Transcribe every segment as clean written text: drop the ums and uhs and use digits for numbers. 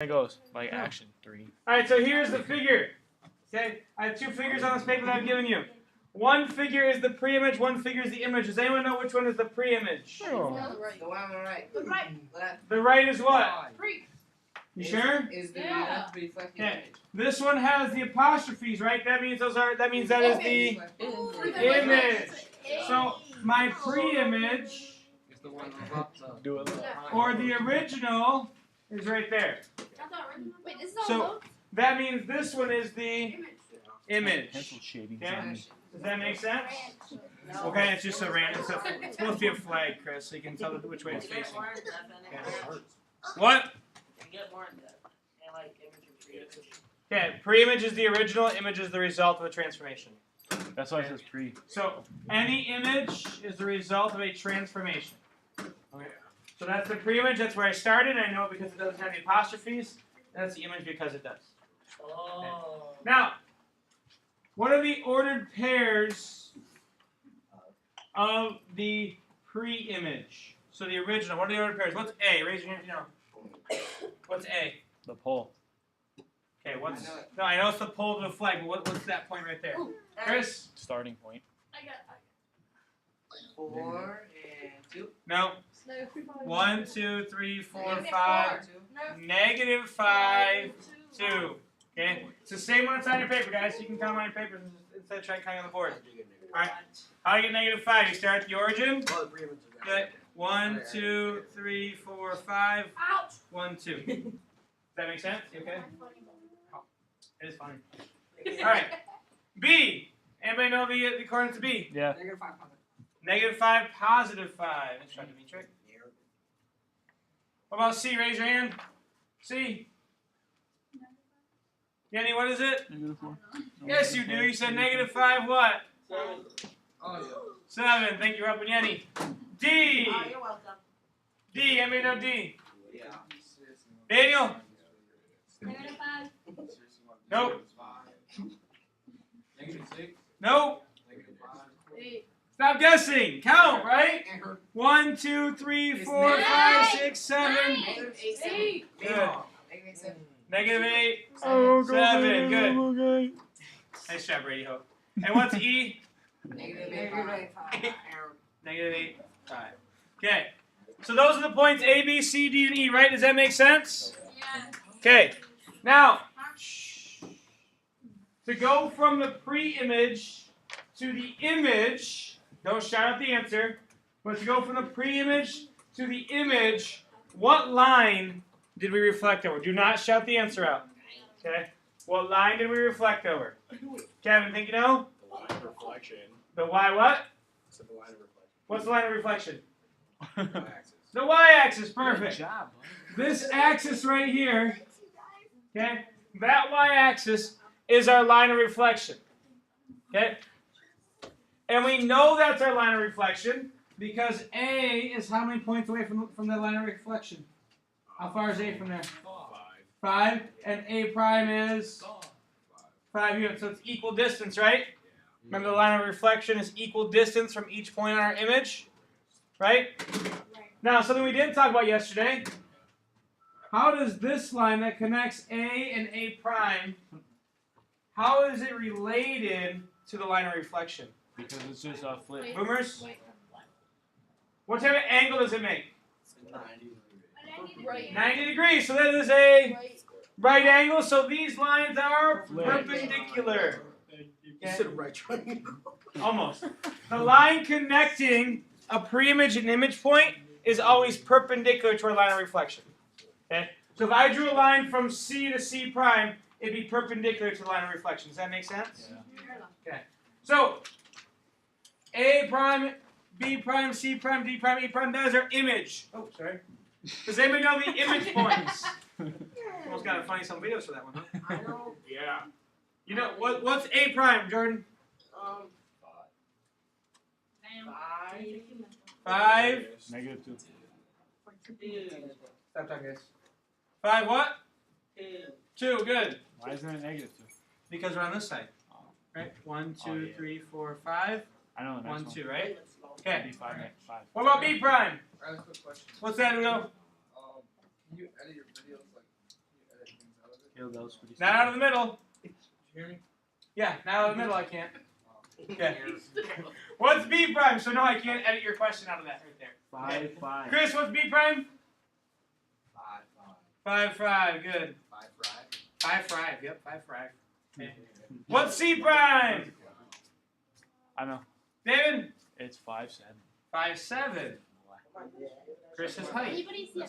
It goes like action 3. All right, so here's the figure. Okay, I have two figures on this paper that I've given you. One figure is the pre-image, one figure is the image. Does anyone know which one is the pre-image? The one on the right. The right. The right is what? Pre. You sure? Is the reflected Okay. This one has the apostrophes, right? That means that is the image. So my pre-image or the original is right there. Wait, this is So that means this one is the image. Pencil shading. Okay. Does that make sense? Okay, it's just a random stuff. It's supposed to be a flag, Chris, so you can tell which way it's facing. Okay. What? Okay, pre-image is the original, image is the result of a transformation. That's why it says pre. So any image is the result of a transformation. Okay. So that's the pre-image, that's where I started. I know it because it doesn't have the apostrophes. That's the image because it does. Okay. Now, what are the ordered pairs of the pre-image? So the original, what are the ordered pairs? What's A? Raise your hand if you know. What's A? The pole. Okay, what's... No, I know it's the pole to the flag, but what's that point right there? Chris? Starting point. I got 4 and 2. No. No. 1, 2, 3, 4, Negative 5. 4. Negative 5, 2. Okay? It's the same one that's on your paper, guys. You can count on your papers instead of trying to count on the board. Alright. How do you get negative 5? You start at the origin. Good. 1, 2, 3, 4, 5. Ouch. 1, 2. Does that make sense? You okay? It is funny. Alright. B. Anybody know the coordinates of B? Yeah. Negative 5. Negative 5, positive 5. Let's try to be trick. What about C? Raise your hand. C. Yenny, what is it? -4. Yes, you do. You said negative 5 what? 7. Oh, yeah. 7. Thank you for helping Yenny. D. Oh, you're welcome. D. Anybody know D? Yeah. Daniel? Negative 5. Nope. Negative 6. Nope. Negative 5. 8. Stop guessing. Count, right? 1, 2, 3, 4, 5, 6, 7. Negative 8. Good. Negative 7. Negative 8. Oh, 7. Good. Okay. Nice job, Brady Hope. And what's E? Negative 8. 5. Negative 8, 5. Okay. So those are the points A, B, C, D, and E, right? Does that make sense? Yeah. Okay. Now, to go from the pre-image to the image, don't shout out the answer, but to go from the pre-image to the image, what line did we reflect over? Do not shout the answer out. Okay? What line did we reflect over? Kevin, think you know? The line of reflection. The Y what? So the line of reflection. What's the line of reflection? Y-axis. The Y-axis, perfect. Good job. This axis right here, okay, that y-axis is our line of reflection, okay? And we know that's our line of reflection because A is how many points away from the line of reflection? How far is A from there? 5. And A prime is 5 units, so it's equal distance, right? Remember the line of reflection is equal distance from each point on our image, right? Now, something we didn't talk about yesterday. How does this line that connects A and A prime, how is it related to the line of reflection? Because it's just a flip. Boomers? What type of angle does it make? 90 degrees. So that is a right angle. So these lines are perpendicular. You said right triangle. Almost. The line connecting a pre-image and image point is always perpendicular to our line of reflection. Okay? So if I drew a line from C to C prime, it'd be perpendicular to the line of reflection. Does that make sense? Yeah. Okay. So A prime, B prime, C prime, D prime, E prime, that is our image. Oh, sorry. Does anybody know the image points? Almost got to find some videos for that one, huh? I know. Yeah. You know, what's A prime, Jordan? 5. -2. Stop talking, guys. 5 what? 2, good. Why isn't it -2? Because we're on this side. Right? 1, 2, 3, 4, 5. I know the next 1, one. 2, right? It'd Okay. be 5 next 5. What about B prime? I have a quick question. What's that, Udo? Can you edit your videos like Not out of the middle. You hear me? Yeah, not out of the middle. I can't. Okay. What's B prime? So no, I can't edit your question out of that right there. 5, 5. Chris, what's B prime? 5, 5. 5, 5. Good. 5, 5. 5, 5. Yep, 5, 5. Okay. What's C prime? I know. David? It's 5, 7. 5, 7. Chris's height. Anybody see a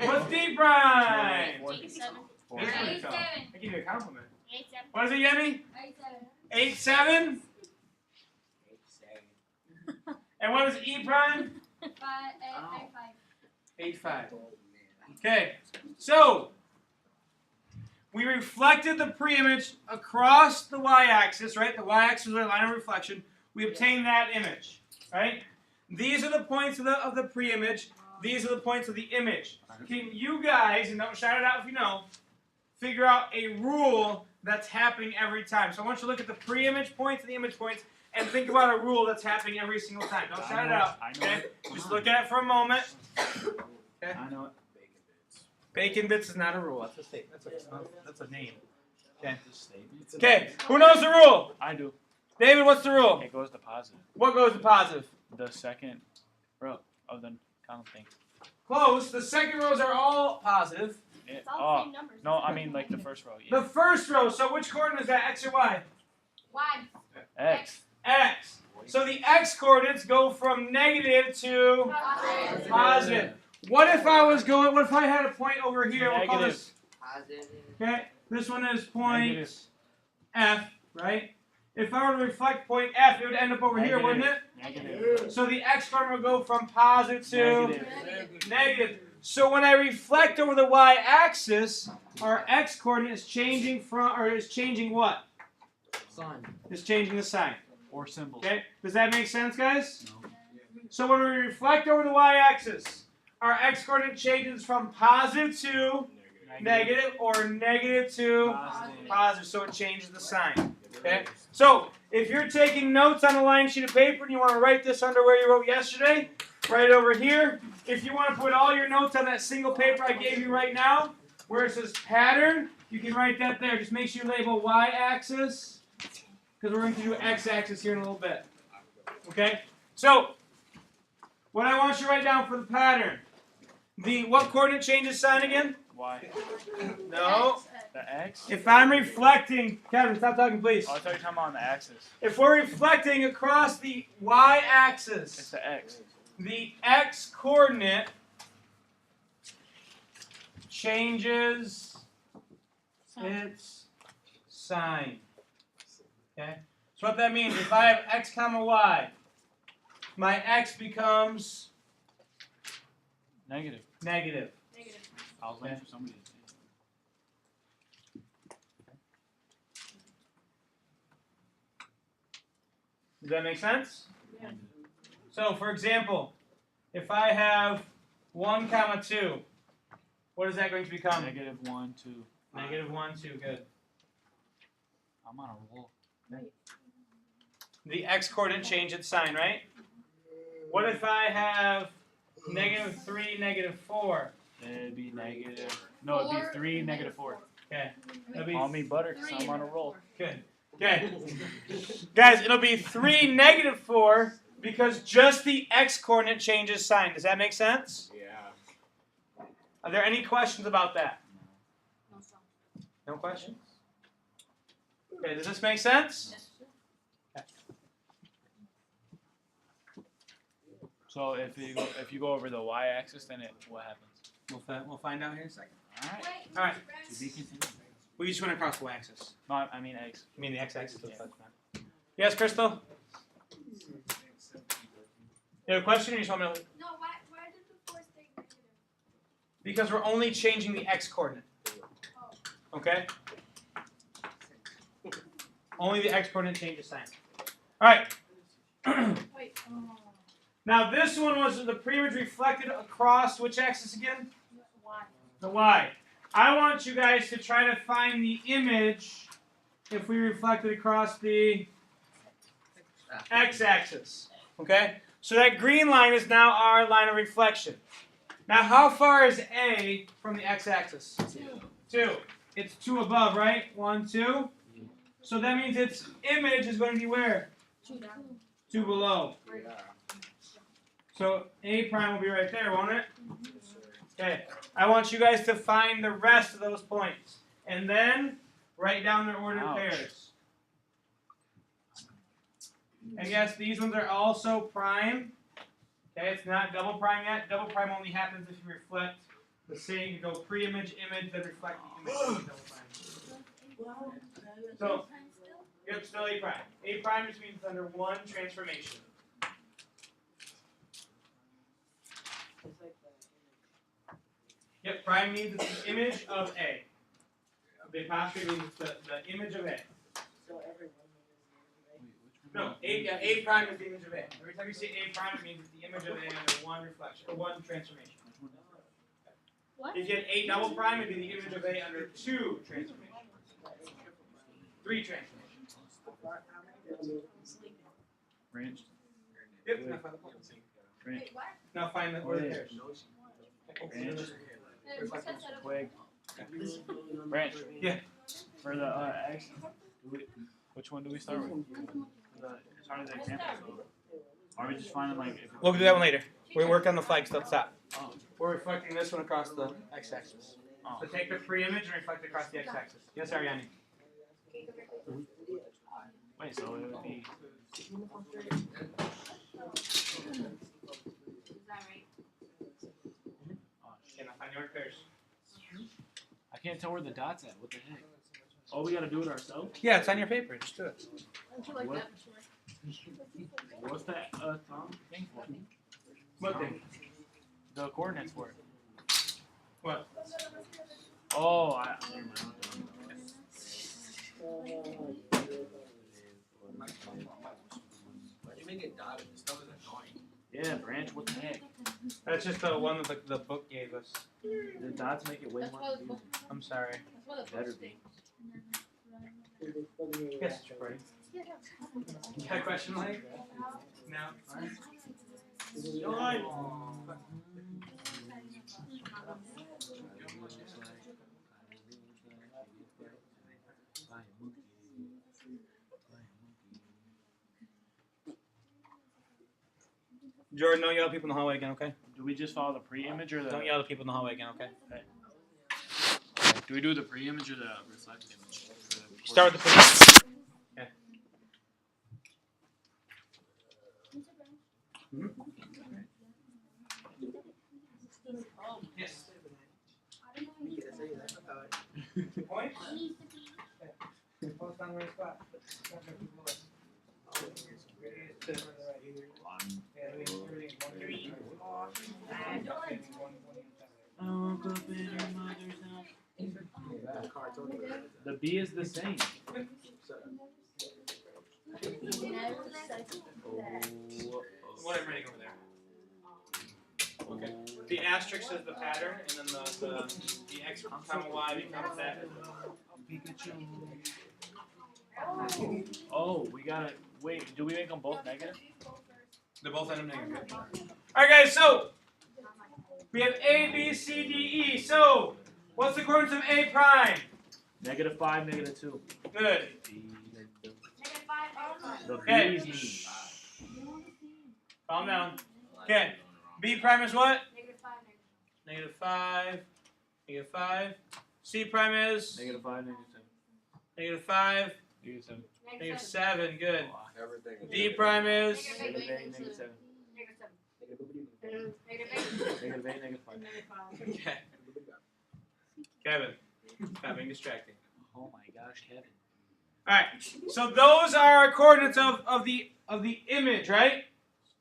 What's D prime? 8, 7. There's what 8, it's 7. called. I give you a compliment. 8, 7. What is it, Yemi? 8, 7. 8, 7. 8, 7. And what is E prime? 5, 5. 8, 5. Oh, man. Okay, so we reflected the pre-image across the y-axis, right? The y-axis is our line of reflection. We obtained that image, right? These are the points of the pre-image. These are the points of the image. Can you guys, and don't shout it out if you know, figure out a rule that's happening every time? So I want you to look at the pre-image points and the image points and think about a rule that's happening every single time. Don't shout it out, I know okay? it. Just look at it for a moment. I know it. Bacon bits is not a rule. That's a statement. That's a name. Okay. It's a statement. Okay. Who knows the rule? I do. David, what's the rule? It goes to positive. What goes to positive? The second row of the column thing. Close. The second rows are all positive. It's all the same numbers. No, I mean like the first row. Yeah. The first row. So which coordinate is that? X or Y? Y. X. X. So the X coordinates go from negative to positive. What if I was going? What if I had a point over here? We'll call this. Positive. Okay. This one is point Negative. F, right? If I were to reflect point F, it would end up over here, wouldn't it? Negative. So the X coordinate would go from positive to Negative. negative. So when I reflect over the y-axis, our x-coordinate is changing what? Sun. It's changing the sign. Or symbols. Okay? Does that make sense, guys? No. So when we reflect over the y-axis, our x-coordinate changes from positive to negative or negative to Positive. positive. So it changes the sign. Okay? So if you're taking notes on a line sheet of paper and you want to write this under where you wrote yesterday, write it over here. If you want to put all your notes on that single paper I gave you right now, where it says pattern, you can write that there. Just make sure you label y-axis, because we're going to do x-axis here in a little bit. Okay? So, what I want you to write down for the pattern. What coordinate changes sign again? Y. No. The X? If I'm reflecting, Kevin, stop talking, please. Oh, I thought you were talking about on the axis. If we're reflecting across the It's y-axis, the X. the x-coordinate changes its sign. Okay? So what that means, if I have x comma y, my x becomes Negative. negative. Negative. I was waiting for somebody to say Does that make sense? it. So, for example, if I have 1 comma 2, what is that going to become? Negative 1, 2. Negative 1, 2, good. I'm on a roll. The x-coordinate changed its sign, right? What if I have negative 3, negative 4? It'd be negative. No, it'd be 3, negative 4. Okay. That'll be Call me butter because I'm on a roll. good. Okay. Guys, it'll be 3, negative 4 because just the x-coordinate changes sign. Does that make sense? Yeah. Are there any questions about that? No, so. No questions? Okay, does this make sense? So if you go over the y-axis, then what happens? We'll find out here in a second. All right. All right. To be continued. We just went across the y-axis. No, I mean X. You mean the x-axis? Yes, Crystal? You have a question or you just want me to... No, why did the 4 stay negative? Because we're only changing the x-coordinate. Okay? Only the x-coordinate changes sign. All right. Wait. Now this one was the pre-image reflected across which axis again? Y. The y. I want you guys to try to find the image if we reflect it across the x-axis. Okay? So that green line is now our line of reflection. Now how far is A from the x-axis? 2. It's 2 above, right? 1, 2. So that means its image is going to be where? 2 below. So A prime will be right there, won't it? Okay. I want you guys to find the rest of those points. And then write down their ordered pairs. And yes, these ones are also prime. Okay, it's not double prime yet. Double prime only happens if you reflect the same. You go pre-image, image, then reflect the image. Double prime. So, yep, still A prime. A prime just means it's under one transformation. Yep, prime means it's the image of A. The apostrophe means it's the image of A. No, A prime is the image of A. Every time you say A prime, it means it's the image of A under one reflection, or one transformation. What? If you had A double prime, it'd be the image of A under 2 transformations. 3 transformations. Branch. Yep, now find the points. Branch. Wait, what? Now find the ordered pairs. Branch. Who said that? Twig. Branch. Yeah. For the X, which one do we start with? As far as the example, so are we just finding like? If We'll do that one later. We're working on the flag still. Stop. Oh. We're reflecting this one across the x-axis. Oh. So take the pre-image and reflect it across the x-axis. Yes, Ariane. Wait, so it would be. Is that right? Oh, Okay, now find the ordered pairs. I can't tell where the dot's at. What the heck? Oh, we gotta do it ourselves. Yeah, it's on your paper. Just do it. Don't you like What? that? What's that thing for? What thing? The coordinates for it. What? Oh, I remember. Why'd you make it dotted? This stuff is annoying. Yeah, Branch. What the heck? That's just the one that the book gave us. The dots make it way That's more why the confusing. book. I'm sorry. That's why the Better book be. stinks. Yes, it's recording. You got a question, Mike? No. All right. Go on. Jordan, don't yell at people in the hallway again, okay? Do we just follow the pre-image or the? Don't yell at people in the hallway again, okay? Do we do the pre-image or the reflected image? Start with the pre. Okay. Yes. Point? Post on the right spot. The B is the same. What I'm writing over there. Okay. The asterisk is the pattern, and then the X comma Y becomes that. Oh, we gotta wait. Do we make them both negative? They're both end up negative. Alright guys, so we have A, B, C, D, E. So what's the coordinates of A prime? -5, -2. Good. The Okay. B's Calm down. Okay. B prime is what? -5. -5. C prime is -5, -5. -7. -7. Good. Everything. D prime is -8, -7. -8, -5. okay. Kevin. Stop being distracting. Oh my gosh, Kevin. Alright. So those are our coordinates of the image, right?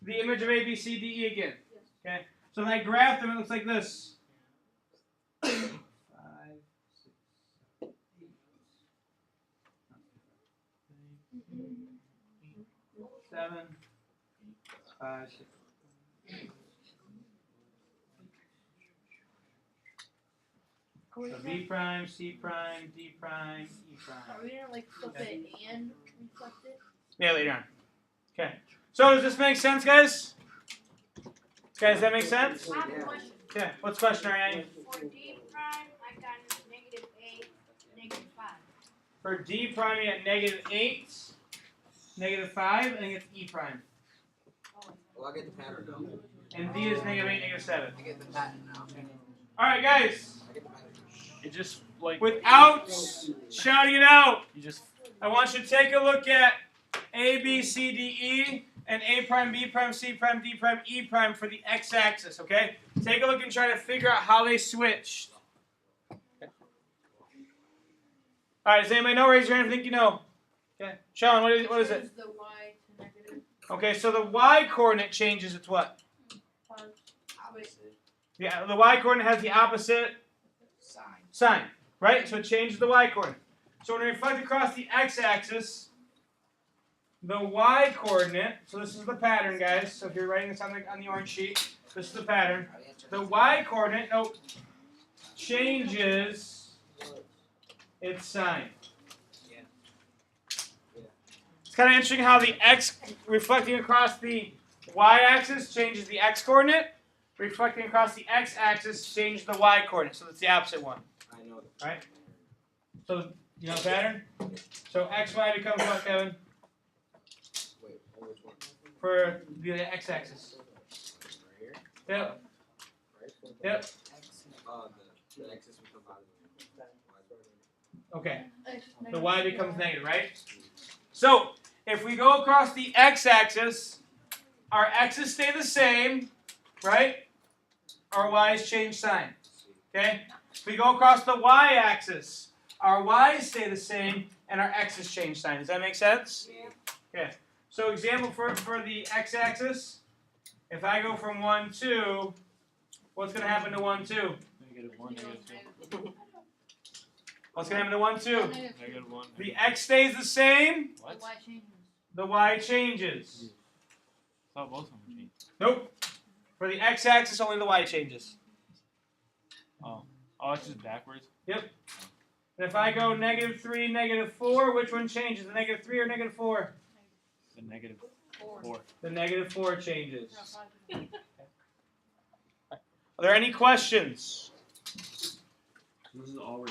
The image of A, B, C, D, E again. Okay. So if I graph them, it looks like this. 5, 6, 7, 5, 6. So B prime, C prime, D prime, E prime. Are we gonna like flip it and reflect it? Yeah, later on. Okay. So does this make sense, guys? Guys, does that make sense? I have a question. Okay. What's the question, Ariane? For D prime, I got -A. For d prime, you get negative 8, negative 5, and it gets e prime. Well, I get the pattern now. And d is negative 8, negative 7. I get the pattern now. All right, guys. I get the pattern. It just like Without shouting it out, you just I want you to take a look at A, B, C, D, E, and A prime, B prime, C prime, D prime, E prime for the x-axis, okay? Take a look and try to figure out how they switched. Okay. All right, does anybody know? Raise your hand if you think you know. Okay. Sean, what is it? The y to negative. Okay, so the y-coordinate changes its what? Yeah, the y-coordinate has the opposite sign, right? So it changes the y-coordinate. So when we reflect across the x-axis, the y-coordinate, so this is the pattern, guys. So if you're writing this on the orange sheet, this is the pattern. The y-coordinate, changes its sign. It's kind of interesting how the x reflecting across the y-axis changes the x-coordinate. Reflecting across the x-axis changes the y-coordinate. So that's the opposite one. I know that. Right? So, you know the pattern? So xy becomes what, Kevin? Wait, which one? For the x-axis. Right here? Yep. Right? Yep. The x's become positive. Okay. X The negative y three becomes y. negative, right? So, if we go across the x-axis, our x's stay the same, right? Our y's change sign. Okay? If we go across the y-axis, our y's stay the same, and our x's change sign. Does that make sense? Yeah. Okay. So, example for the x-axis, if I go from 1, 2, what's going to happen to 1, 2? negative 1, negative 2. What's going to happen to 1, 2? Negative 1. The x stays the same, The What? y changes. the y changes. I thought both of them changed. Nope. For the x-axis, only the y changes. Oh, it's just backwards. And if I go negative 3, negative 4, which one changes? The negative 3 or negative 4? The negative 4. 4. The negative 4 changes. No, 5. Are there any questions? This is all.